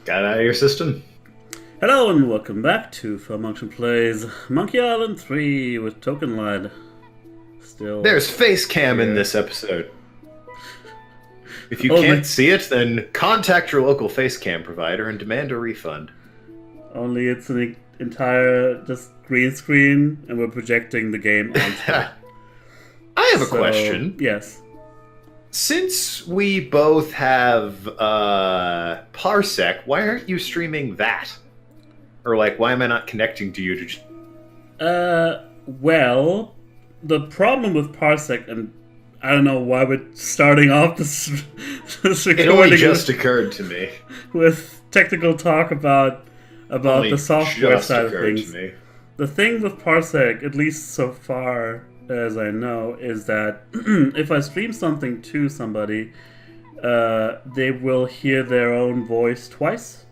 Got it out of your system? Hello and welcome back to falmunction Plays Monkey Island 3 with Token Lad. Still. There's face cam in this episode. If you can't see it, then contact your local face cam provider and demand a refund. Only it's an entire just green screen and we're projecting the game onto it. I have a question. Yes. Since we both have Parsec, why aren't you streaming that? Or why am I not connecting to you to... Well, the problem with Parsec, and I don't know why we're starting off this recording. It only just occurred to me. With technical talk about the software side of things. The thing with Parsec, at least so far as I know, is that if I stream something to somebody, they will hear their own voice twice.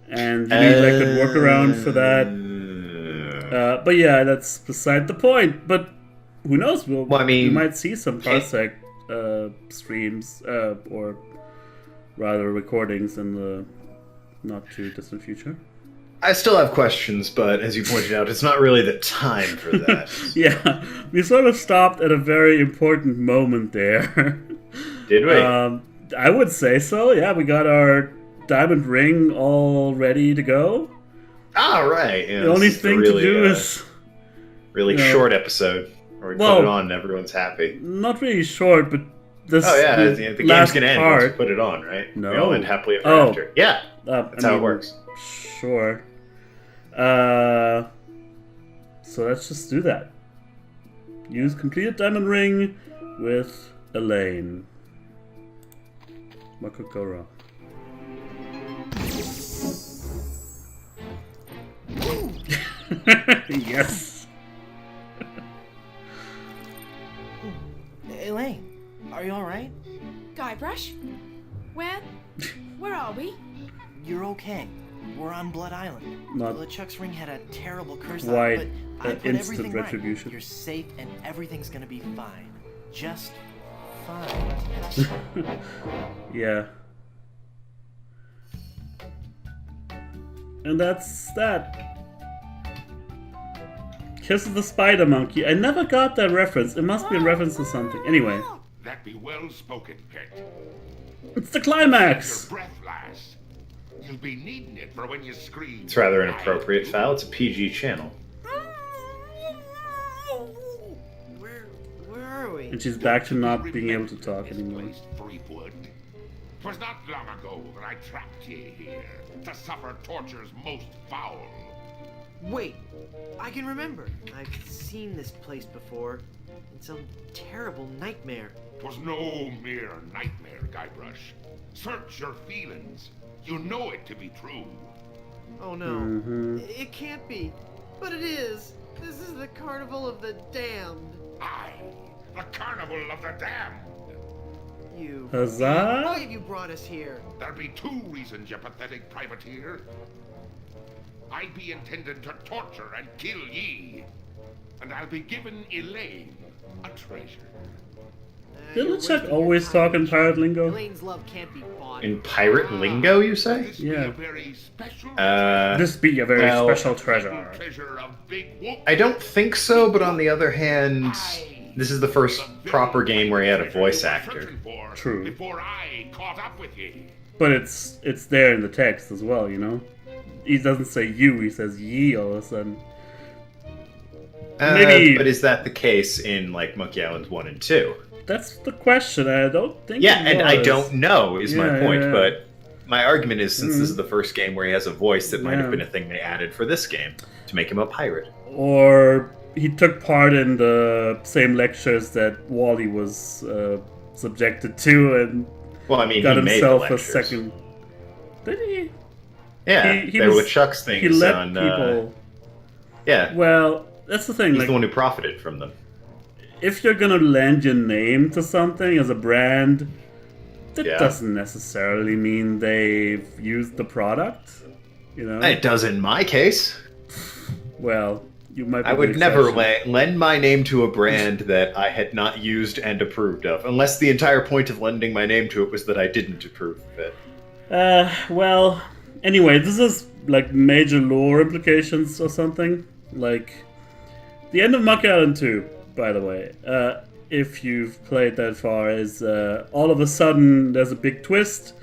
And you need a good workaround for that. But yeah, that's beside the point. But who knows? We might see some Parsec streams, or rather recordings in the not too distant future. I still have questions, but as you pointed out, it's not really the time for that. Yeah, we sort of stopped at a very important moment there. Did we? I would say so, yeah. We got our diamond ring all ready to go. Ah, right. Yeah, the only thing to do is... Really short episode. Where we put it on and everyone's happy. Not really short, but this the game's going to end once you put it on, right? No. We all end happily ever after. Yeah, that's how it works. Sure. So let's just do that. Use completed diamond ring with Elaine. What could go wrong? Yes. Elaine, are you all right? Guybrush? Where are we? You're okay. We're on Blood Island. LeChuck's ring had a terrible curse on Why it, but I put everything retribution. right. You're safe and everything's gonna be fine. Just fine. Yeah. And that's that. Kiss of the Spider Monkey. I never got that reference. It must be a reference to something. Anyway. That be well spoken, pet. It's the climax! Your breath last. You'll be needing it for when you scream. It's rather inappropriate, Foul. It's a PG channel. Where are we? And she's back to not being able to talk anymore. 'Twas not long ago that I trapped ye here to suffer tortures most foul. Wait, I can remember. I've seen this place before. It's some terrible nightmare. 'Twas no mere nightmare, Guybrush. Search your feelings. You know it to be true. Oh no. It can't be. But it is. This is the Carnival of the Damned. Aye, the Carnival of the Damned. You. Huzzah? Why have you brought us here? There'll be two reasons, you pathetic privateer. I be intending to torture and kill ye. And I'll be giving Elaine a treasure. Didn't LeChuck always talk in pirate lingo? Elaine's love can't be bought. In pirate lingo, you say? This Yeah. be a very special This be a very well, special treasure. treasure of big Walkthru. I don't think so, but on the other hand, this is the first proper game where he had a voice actor. True. Before I caught up with ye. But it's there in the text as well, you know? He doesn't say you, he says ye all of a sudden. Maybe... But is that the case in, Monkey Island 1 and 2? That's the question. I don't think Yeah, it and was. I don't know, is my point, yeah. but my argument is, since this is the first game where he has a voice, that might have been a thing they added for this game, to make him a pirate. Or he took part in the same lectures that Wally was subjected to and Well, I mean, got he made himself the a lectures. second... Did he? Yeah, He they were was- Chuck's things He let on... people... yeah, Well, that's the thing. he's the one who profited from them. If you're gonna lend your name to something as a brand, that Yeah. doesn't necessarily mean they've used the product. You know? It does in my case. Well, you might be I would the never exception. lend my name to a brand that I had not used and approved of, unless the entire point of lending my name to it was that I didn't approve of it. Well, anyway, this is like major lore implications or something. Like, the end of Monkey Island 2, by the way, if you've played that far, is all of a sudden there's a big twist.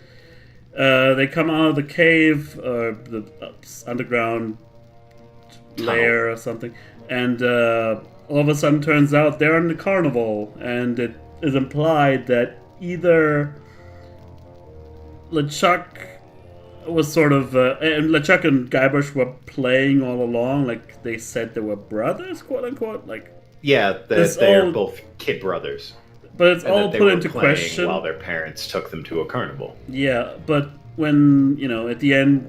They come out of the cave, or the underground lair or something, and all of a sudden turns out they're in the carnival, and it is implied that either LeChuck was sort of, and LeChuck and Guybrush were playing all along, like they said they were brothers, quote unquote, like. Yeah, they're both kid brothers. But it's all put into question while their parents took them to a carnival. Yeah, but when, at the end,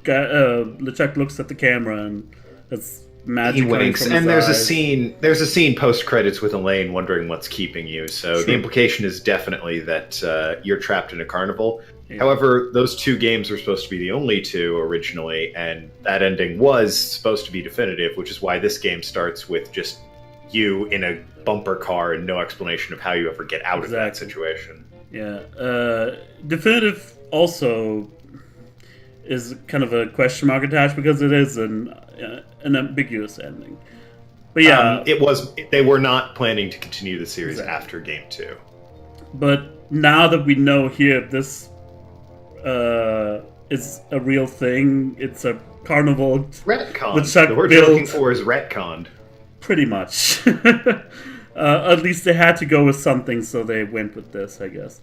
LeChuck looks at the camera and it's magic. He winks, and there's a scene post credits with Elaine wondering what's keeping you. So the implication is definitely that you're trapped in a carnival. Yeah. However, those two games were supposed to be the only two originally, and that ending was supposed to be definitive, which is why this game starts with just you in a bumper car and no explanation of how you ever get out of that situation. Yeah. Definitive also is kind of a question mark attached because it is an ambiguous ending. But yeah, they were not planning to continue the series after game 2. But now that we know here this is a real thing, it's a carnival retcon. The word you're looking for is retconned. Pretty much. At least they had to go with something, so they went with this, I guess.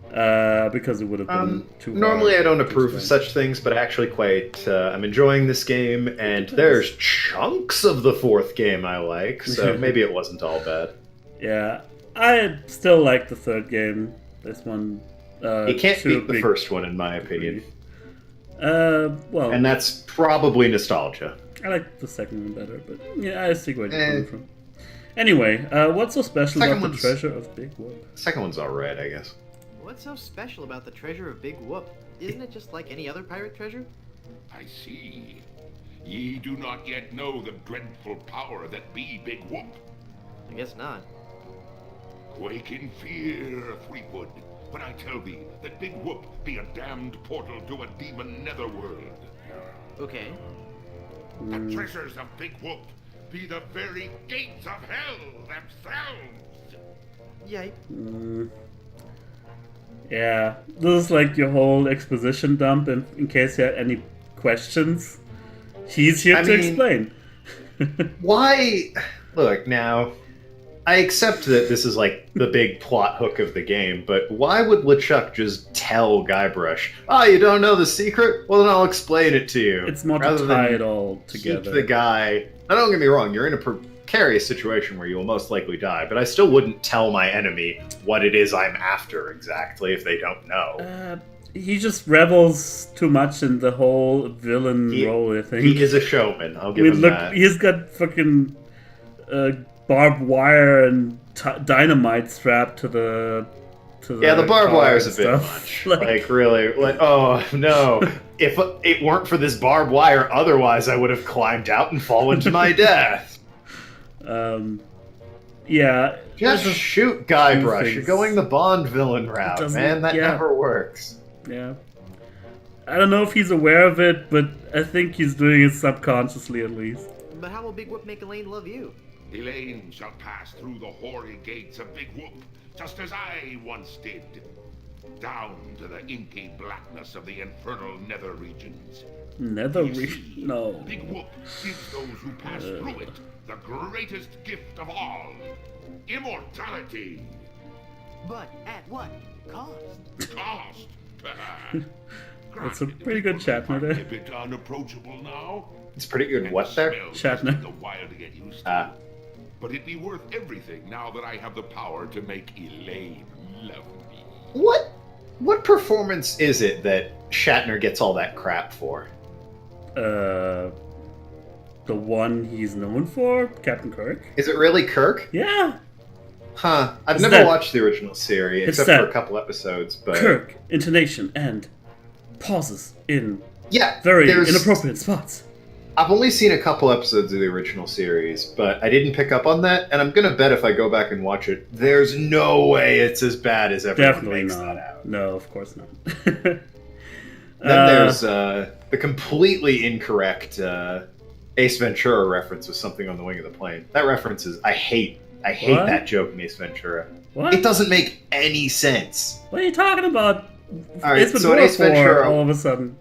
Because it would have been too hard. Normally I don't approve of such things, but actually quite I'm enjoying this game, and there's chunks of the 4th game I like, so maybe it wasn't all bad. Yeah, I still like the 3rd game. This one... you can't beat the first one, in my opinion. Well... And that's probably nostalgia. I like the second one better, but yeah, I see where you're coming from. Anyway, what's so special about the treasure of Big Whoop? Second one's alright, I guess. What's so special about the treasure of Big Whoop? Isn't it just like any other pirate treasure? I see. Ye do not yet know the dreadful power that be Big Whoop. I guess not. Quake in fear, Fleetwood, when I tell thee that Big Whoop be a damned portal to a demon netherworld. Okay. The treasures of Big Whoop be the very gates of hell themselves. Yay. Yeah, this is like your whole exposition dump, in case you had any questions. He's here to explain. Why? Look, now, I accept that this is like the big plot hook of the game, but why would LeChuck just tell Guybrush, you don't know the secret? Well, then I'll explain it to you. It's more to tie it all together. Keep the guy... Now, don't get me wrong, you're in a precarious situation where you will most likely die, but I still wouldn't tell my enemy what it is I'm after exactly if they don't know. He just revels too much in the whole villain role, I think. He is a showman, I'll give him that. He's got fucking... barbed wire and dynamite strapped to the the barbed wire is a bit much. Like really, oh no! If it weren't for this barbed wire, otherwise I would have climbed out and fallen to my death. Yeah. Just shoot Guybrush. You're going the Bond villain route, man. That never works. Yeah. I don't know if he's aware of it, but I think he's doing it subconsciously at least. But how will Big Whoop make Elaine love you? Elaine shall pass through the hoary gates of Big Whoop, just as I once did. Down to the inky blackness of the infernal nether regions. Nether region? No. Big Whoop gives those who pass through it the greatest gift of all. Immortality. But at what cost? Cost? That's a pretty good Shatner there. A bit unapproachable now. It's pretty good. What there? Shatner. The wild to get used to. But it'd be worth everything now that I have the power to make Elaine love me. What performance is it that Shatner gets all that crap for? The one he's known for, Captain Kirk. Is it really Kirk? Yeah. Huh. I've never watched the original series, except for a couple episodes, but... Kirk, intonation, and pauses in very inappropriate spots. I've only seen a couple episodes of the original series, but I didn't pick up on that, and I'm gonna bet if I go back and watch it, there's no way it's as bad as everyone makes that out. No, of course not. Then there's the completely incorrect Ace Ventura reference with something on the wing of the plane. That reference is I hate that joke in Ace Ventura. What? It doesn't make any sense. What are you talking about? All right, so in Ace Ventura, all of a sudden.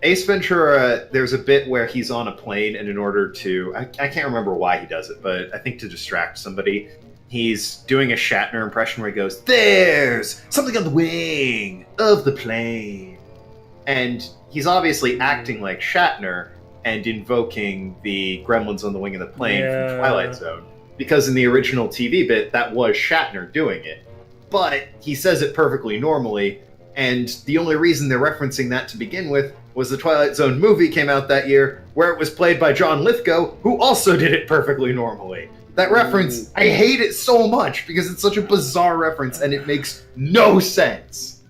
Ace Ventura, there's a bit where he's on a plane, and in order to... I can't remember why he does it, but I think to distract somebody, he's doing a Shatner impression where he goes, "There's something on the wing of the plane." And he's obviously acting like Shatner and invoking the gremlins on the wing of the plane from Twilight Zone. Because in the original TV bit, that was Shatner doing it. But he says it perfectly normally, and the only reason they're referencing that to begin with was the Twilight Zone movie came out that year, where it was played by John Lithgow, who also did it perfectly normally. That reference, I hate it so much, because it's such a bizarre reference, and it makes no sense.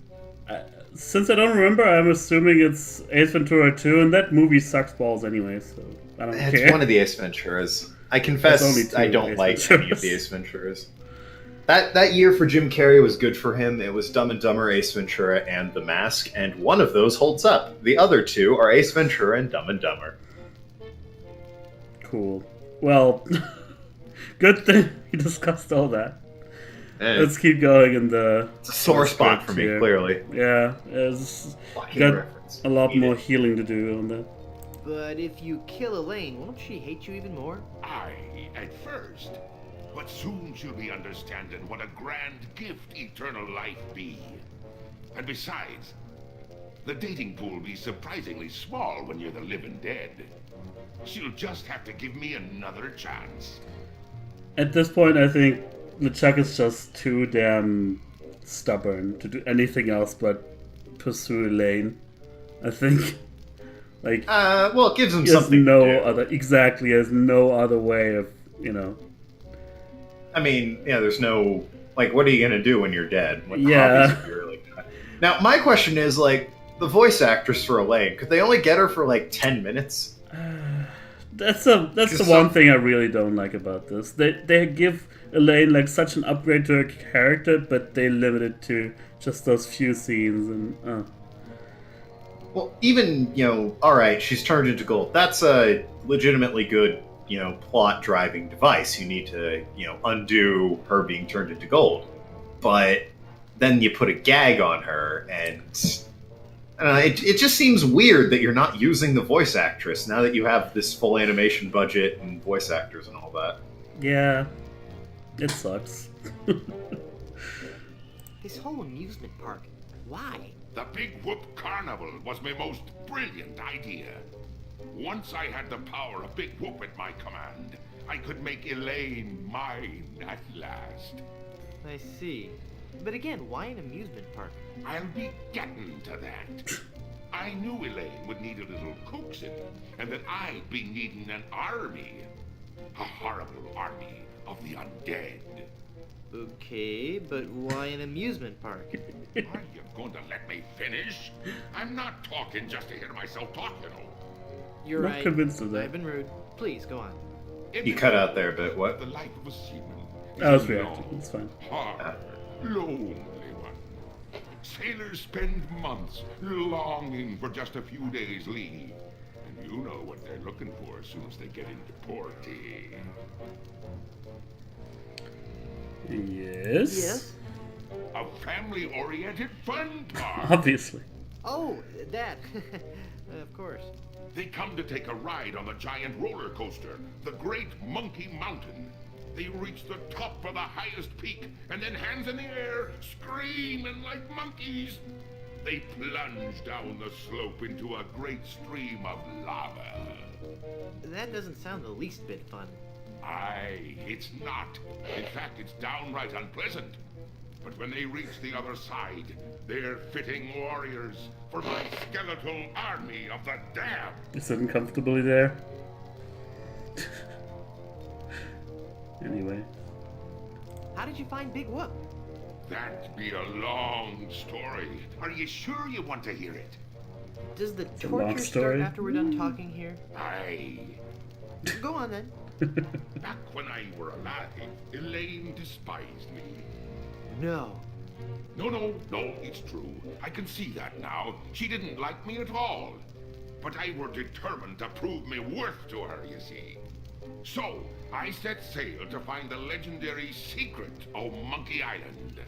Since I don't remember, I'm assuming it's Ace Ventura 2, and that movie sucks balls anyway, so I don't care. It's one of the Ace Venturas. I confess I don't like any of the Ace Venturas. That year for Jim Carrey was good for him. It was Dumb and Dumber, Ace Ventura, and The Mask, and one of those holds up. The other two are Ace Ventura and Dumb and Dumber. Cool. Well, good thing we discussed all that. Let's keep going in the... It's a sore spot for me, clearly. Yeah, it's got a lot more healing to do on that. But if you kill Elaine, won't she hate you even more? Aye, at first. But soon she'll be understanding what a grand gift eternal life be. And besides, the dating pool be surprisingly small when you're the living dead. She'll just have to give me another chance. At this point, I think LeChuck is just too damn stubborn to do anything else but pursue Elaine. I think, well, it gives him something. He has no other way of, I mean, there's no, what are you going to do when you're dead? Now, my question is, the voice actress for Elaine, could they only get her for, 10 minutes? That's the one thing I really don't like about this. They give Elaine, such an upgrade to her character, but they limit it to just those few scenes, and, Well, even, alright, she's turned into gold. That's a legitimately good plot-driving device. You need to, undo her being turned into gold. But then you put a gag on her, and it just seems weird that you're not using the voice actress now that you have this full animation budget and voice actors and all that. Yeah, it sucks. This whole amusement park, why? The Big Whoop Carnival was my most brilliant idea. Once I had the power of Big Whoop at my command, I could make Elaine mine at last. I see. But again, why an amusement park? I'll be getting to that. I knew Elaine would need a little coaxing, and that I'd be needing an army. A horrible army of the undead. Okay, but why an amusement park? Are you going to let me finish? I'm not talking just to hear myself talk, You're not right. convinced of that. I've been rude. Please, go on. You cut out there a bit, what? The life of a seaman. I was reacting, it's fine. Hard, lonely one. Sailors spend months longing for just a few days' leave. And you know what they're looking for as soon as they get into port. Yes? Yes? A family-oriented fun park. Obviously. Oh, that. Of course. They come to take a ride on the giant roller coaster, the Great Monkey Mountain. They reach the top of the highest peak, and then hands in the air, screaming like monkeys. They plunge down the slope into a great stream of lava. That doesn't sound the least bit fun. Aye, it's not. In fact, it's downright unpleasant. But when they reach the other side, they're fitting warriors for my skeletal army of the damned. You sitting comfortably there? Anyway. How did you find Big Whoop? That'd be a long story. Are you sure you want to hear it? Does the a long torture story. start after we're done talking here? Aye. Go on then. Back when I were alive, Elaine despised me. No. No, it's true. I can see that now. She didn't like me at all. But I were determined to prove me worth to her, you see. So, I set sail to find the legendary secret of Monkey Island.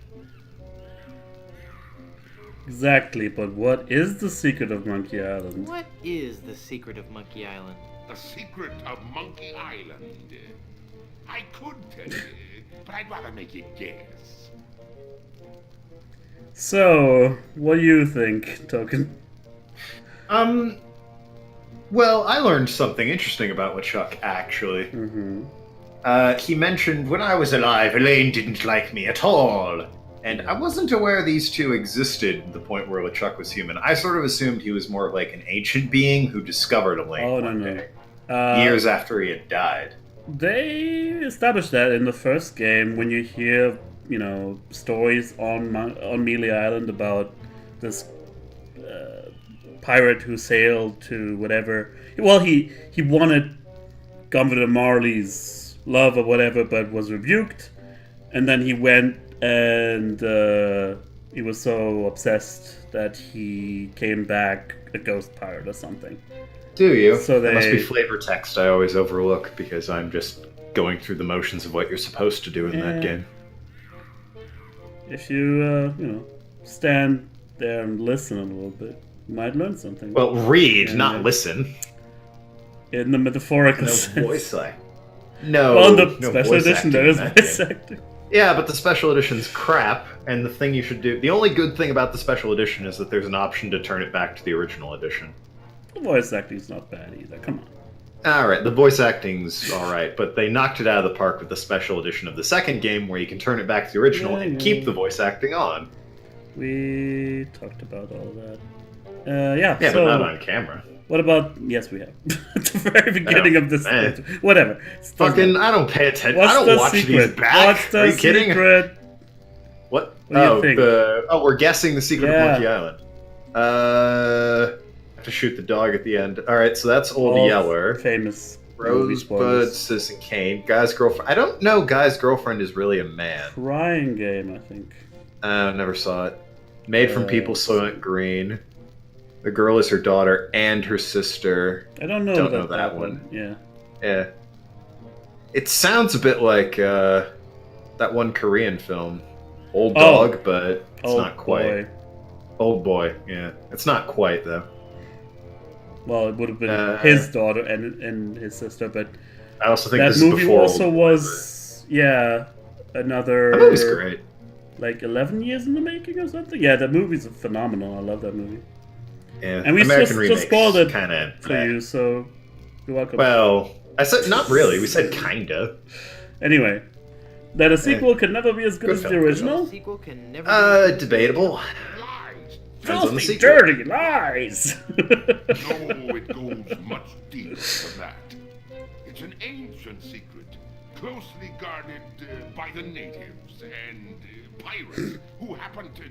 Exactly, but what is the secret of Monkey Island? What is the secret of Monkey Island? The secret of Monkey Island. I could tell you, but I'd rather make you guess. So, what do you think, Token? Well, I learned something interesting about LeChuck, actually. He mentioned, when I was alive, Elaine didn't like me at all. And I wasn't aware these two existed at the point where LeChuck was human. I sort of assumed he was more of like an ancient being who discovered Elaine one day, years after he had died. They established that in the first game when you hear, you know, stories on Mealy Island about this pirate who sailed to whatever. Well, he wanted Governor Marley's love or whatever, but was rebuked, and then he went and he was so obsessed that he came back a ghost pirate or something. Do you? So that must be flavor text I always overlook because I'm just going through the motions of what you're supposed to do in that game. If you, you know, stand there and listen a little bit, you might learn something. Well, read, not listen. In the metaphorical no sense. Voice acting. No. Well, in the special edition, there is voice acting. Yeah, but the special edition's crap, and the thing you should do... The only good thing about the special edition is that there's an option to turn it back to the original edition. The voice acting's not bad either, come on. Alright, the voice acting's alright, but they knocked it out of the park with the special edition of the second game where you can turn it back to the original and keep the voice acting on. We talked about all that. Yeah, so, but not on camera. What about... Yes, we have. At the very beginning of this... Whatever. Fucking, I don't pay attention. I don't watch these back. What's the Are you kidding? Secret? What? What do you think? We're guessing the secret of Monkey Island. Have to shoot the dog at the end. Alright, so that's Old Yeller. Famous. Rosebud, Citizen Kane. Guy's girlfriend. I don't know Guy's girlfriend is really a man. Crying Game, I think. Never saw it. Made from People Soylent Green. The girl is her daughter and her sister. I don't know that one. Yeah. It sounds a bit like that one Korean film. Old Dog, but it's not quite. Old Boy, yeah. It's not quite, though. Well, it would have been his daughter and his sister, but I also think that this movie is before also was, another... That movie's great. Like 11 years in the making or something? Yeah, that movie's phenomenal. I love that movie. Yeah, and we American just spoiled it kinda for you, so you're welcome. Well, I said not really. We said kinda. Anyway, that a sequel can never be as good as the original? Debatable. Lies. Filthy, dirty lies! No, it goes much deeper than that. It's an ancient secret, closely guarded by the natives and pirates who happen to...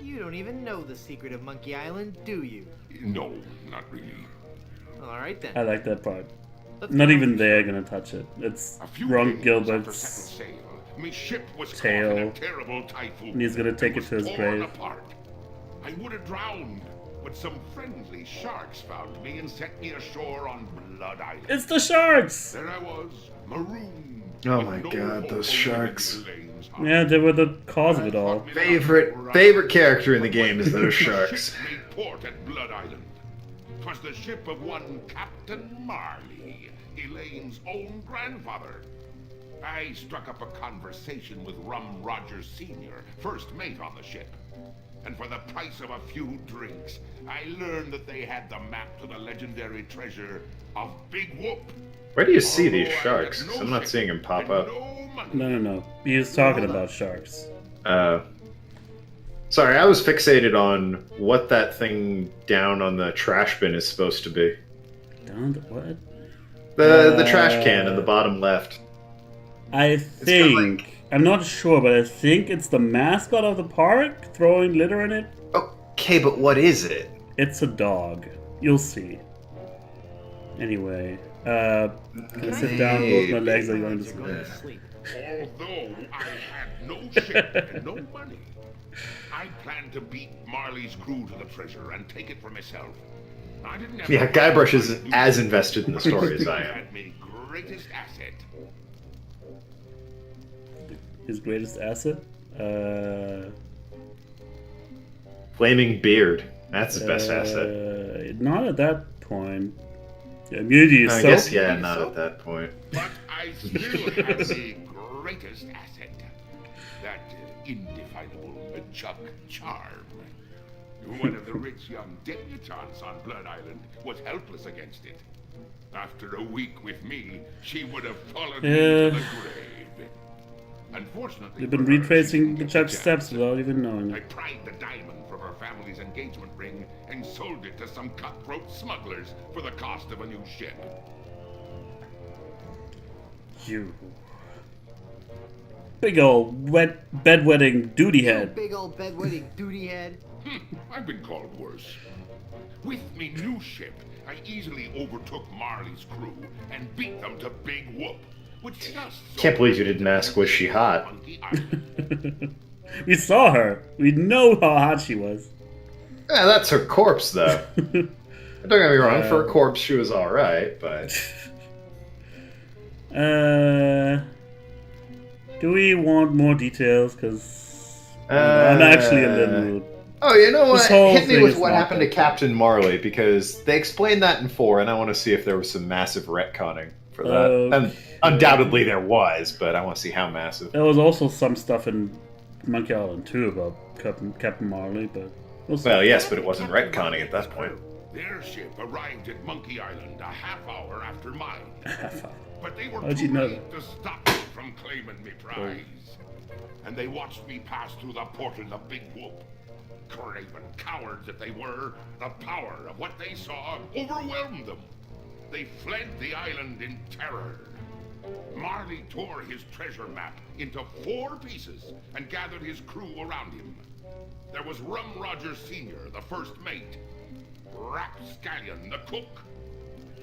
You don't even know the secret of Monkey Island, do you? No, not really. Alright then. I like that part. Not even they're gonna touch it. It's Ron Gilbert's ship was tail. Caught in a terrible typhoon, and he's gonna take it to his grave. Apart. I would have drowned, but some friendly sharks found me and set me ashore on Blood Island. It's the sharks! There I was, marooned. Oh my god, those sharks. Yeah, they were the cause of it all. Favorite character in the game is those sharks. Made port at Blood Island. 'Twas the ship of one Captain Marley, Elaine's own grandfather. I struck up a conversation with Rum Rogers Sr., first mate on the ship. And for the price of a few drinks, I learned that they had the map to the legendary treasure of Big Whoop. Where do you see these sharks? I'm not seeing them pop up. No. He was talking about sharks. Sorry, I was fixated on what that thing down on the trash bin is supposed to be. Down the what? The trash can in the bottom left. I think... I'm not sure, but I think it's the mascot of the park throwing litter in it. Okay, but what is it? It's a dog. You'll see. Anyway, can I sit down, both my legs are going to sleep? Although I had no ship and no money, I planned to beat Marley's crew to the treasure and take it for myself. I didn't have Yeah, Guybrush isn't as invested in the story as I am. Had my greatest asset. His greatest asset? Flaming beard. That's his best asset. Not at that point. Yeah, immunity is I guess, yeah, not at that point. But I still have the greatest asset. That indefinable Chuck charm. One of the rich young debutantes on Blood Island was helpless against it. After a week with me, she would have fallen into the grave. Unfortunately, you've been retracing the Chuck steps without even knowing. I pried the diamond from her family's engagement ring and sold it to some cutthroat smugglers for the cost of a new ship. You big old bedwetting duty head. Big old bedwetting duty head. I've been called worse. With me new ship, I easily overtook Marley's crew and beat them to Big Whoop, which just Can't believe you didn't ask, was she hot? We saw her. We know how hot she was. Yeah, that's her corpse, though. Don't get me wrong, for a corpse, she was alright, but... Do we want more details? Because I'm actually a little mood. Oh, you know what? Hit me with what not happened to Captain Marley, because they explained that in 4, and I want to see if there was some massive retconning for that. And undoubtedly there was, but I want to see how massive. There was also some stuff in Monkey Island 2 about Captain Marley, but... Well, yes, but it wasn't retconning at that point. Their ship arrived at Monkey Island a half hour after mine. But they were How'd too you know late to stop me from claiming me prize. And they watched me pass through the portal of Big Whoop. Craven cowards that they were, the power of what they saw overwhelmed them. They fled the island in terror. Marley tore his treasure map into 4 pieces and gathered his crew around him. There was Rum Roger Sr., the first mate, Rapscallion, the cook,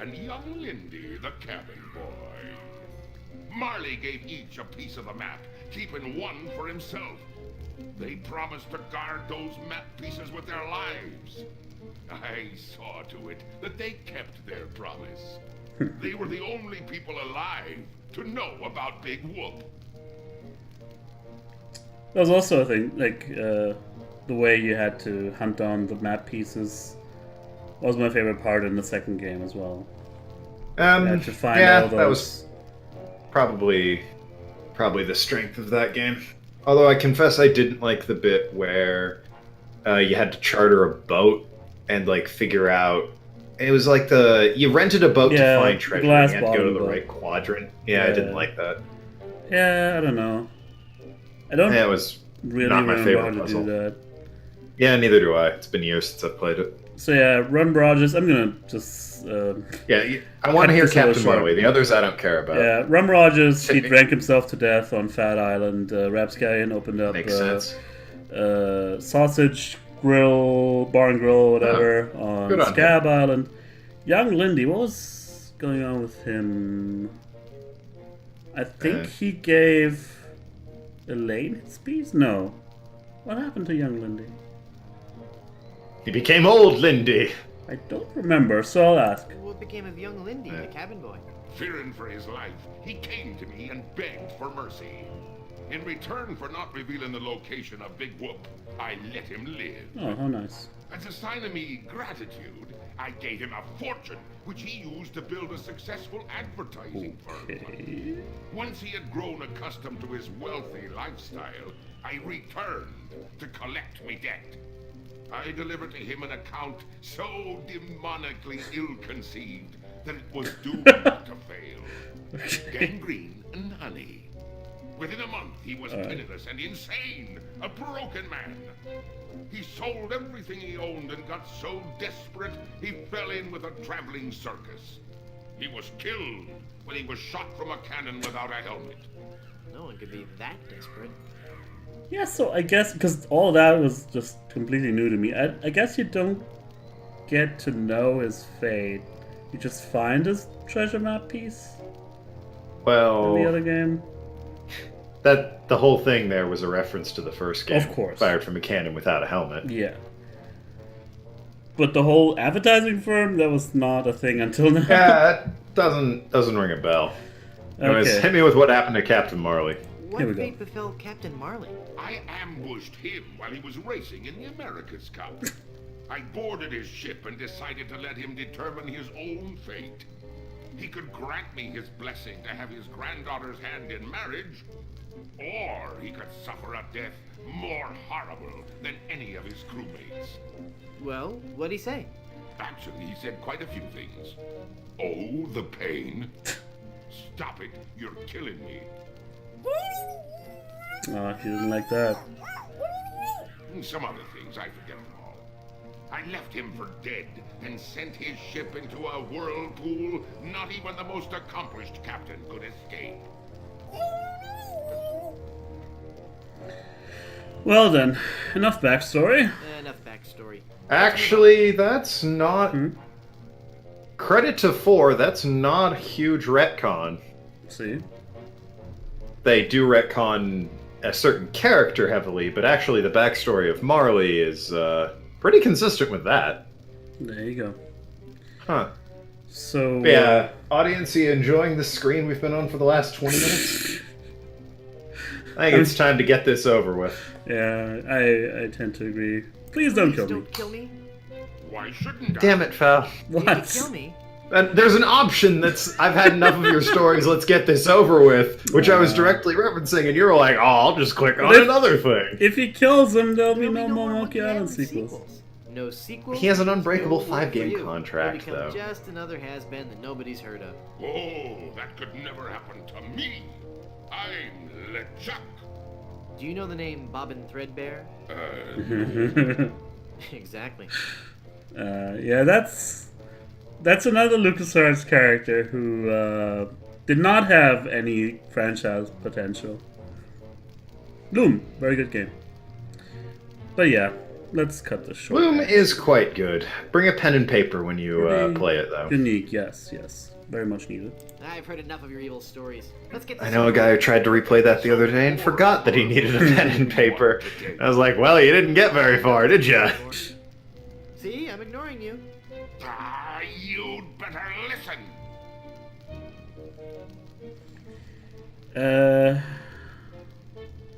and young Lindy, the cabin boy. Marley gave each a piece of the map, keeping one for himself. They promised to guard those map pieces with their lives. I saw to it that they kept their promise. They were the only people alive to know about Big Whoop. There was also a thing, like, the way you had to hunt down the map pieces was my favorite part in the second game as well. You had to find all those... that was probably the strength of that game. Although I confess I didn't like the bit where you had to charter a boat and like figure out. It was like you rented a boat to find treasure. And you had to go to the right quadrant. Yeah, I didn't like that. Yeah, I don't know. I don't. Yeah, it was really not my favorite how puzzle. to do that. Yeah, neither do I. It's been years since I've played it. So yeah, Rum Rogers. I'm gonna just. I want to hear Captain Marley. The others I don't care about. Yeah, Rum Rogers. He drank himself to death on Fat Island. Rapscallion opened up. Makes sense. Sausage grill, barn grill, whatever on Scab Island. Young Lindy, what was going on with him? I think he gave Elaine his piece? No. What happened to young Lindy? He became old Lindy. I don't remember, so I'll ask. What became of young Lindy, the cabin boy? Fearing for his life, he came to me and begged for mercy. In return for not revealing the location of Big Whoop, I let him live. Oh, how nice. As a sign of me gratitude, I gave him a fortune, which he used to build a successful advertising firm. Once he had grown accustomed to his wealthy lifestyle, I returned to collect me debt. I delivered to him an account so demonically ill-conceived that it was doomed to fail. Gangrene and honey. Within a month, he was penniless and insane, a broken man. He sold everything he owned and got so desperate, he fell in with a traveling circus. He was killed when he was shot from a cannon without a helmet. No one could be that desperate. Yeah, so I guess, because all that was just completely new to me, I guess you don't get to know his fate. You just find his treasure map piece? Well... In the other game? That the whole thing there was a reference to the first game. Of course. Fired from a cannon without a helmet. Yeah. But the whole advertising firm, that was not a thing until now. Yeah, it doesn't ring a bell. Anyways, hit me with what happened to Captain Marley. What fate befell Captain Marley? I ambushed him while he was racing in the America's Cup. I boarded his ship and decided to let him determine his own fate. He could grant me his blessing to have his granddaughter's hand in marriage, or he could suffer a death more horrible than any of his crewmates. Well, what'd he say? Actually, he said quite a few things. Oh, the pain. Stop it, you're killing me. Oh, he didn't like that. And some other things, I forget them all. I left him for dead and sent his ship into a whirlpool not even the most accomplished captain could escape. Well then, enough backstory. Enough backstory. Actually, that's not... Credit to 4, that's not a huge retcon. See? They do retcon a certain character heavily, but actually the backstory of Marley is pretty consistent with that. There you go. Huh. So... yeah, audience, you enjoying the screen we've been on for the last 20 minutes? I think it's time to get this over with. Yeah, I tend to agree. Please don't kill me. Why shouldn't I? Damn it, Fal. What? Kill me. And there's an option that's, I've had enough of your stories, let's get this over with, which I was directly referencing, and you're like, oh, I'll just click on another thing. If he kills him, there'll be no more Monkey Island sequels. No sequels. He has an unbreakable 5-game contract, He'll though. become just another has-been that nobody's heard of. Oh, that could never happen to me. I'm LeChuck. Do you know the name Bobbin Threadbare? Exactly. Yeah, that's another LucasArts character who did not have any franchise potential. Loom, very good game. But yeah, let's cut this short. Loom is quite good. Bring a pen and paper when you play it, though. Unique, yes. Very much needed. I've heard enough of your evil stories. Let's get this I know a guy who tried to replay that the other day and forgot that he needed a pen and paper. I was like, well, you didn't get very far, did ya? See, I'm ignoring you. Ah, you'd better listen.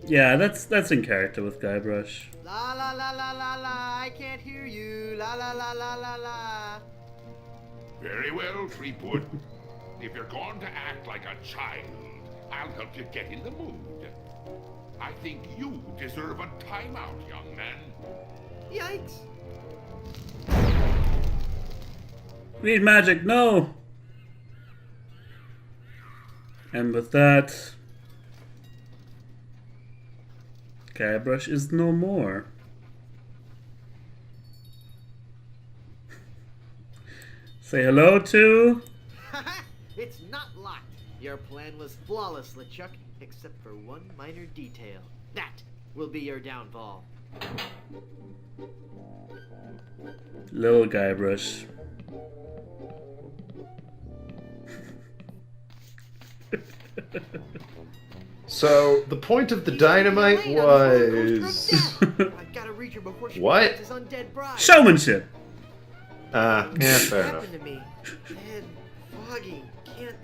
Yeah, that's in character with Guybrush. La la la la la la, I can't hear you. La la la la la la. Very well, Threepwood. If you're going to act like a child, I'll help you get in the mood. I think you deserve a timeout, young man. Yikes. We need magic, no! And with that, Guybrush is no more. Say hello to... It's not locked. Your plan was flawless, LeChuck, except for one minor detail. That will be your downfall. Little Guybrush. So, the point of the dynamite was... I've got to reach her before she What? his undead bride. Showmanship! yeah, What fair enough. happened to me? Head foggy. Can't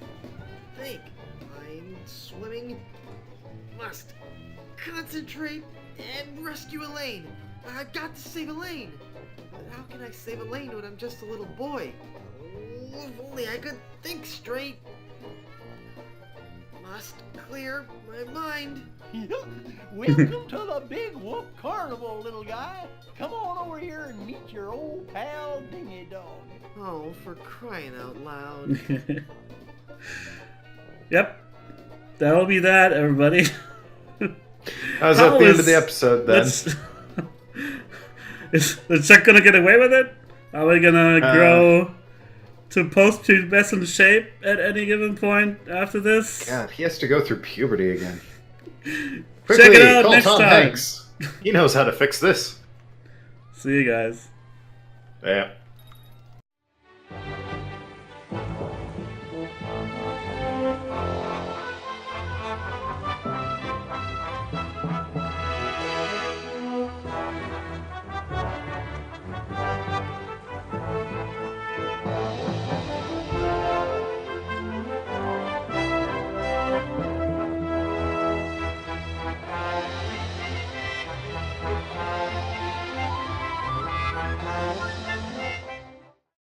think. I'm swimming. Must concentrate and rescue Elaine. I've got to save Elaine. But how can I save Elaine when I'm just a little boy? Oh, if only I could think straight. Must clear my mind. Welcome to the Big Whoop Carnival, little guy. Come on over here and meet your old pal Dingy Dog. Oh, for crying out loud. Yep. That'll be that, everybody. I was at the end of the episode, then. Is LeChuck gonna get away with it? Are we gonna grow to post-pubescent shape at any given point after this? God, he has to go through puberty again. Check Quickly, it out call next Tom time. Hanks. He knows how to fix this. See you guys. Yeah.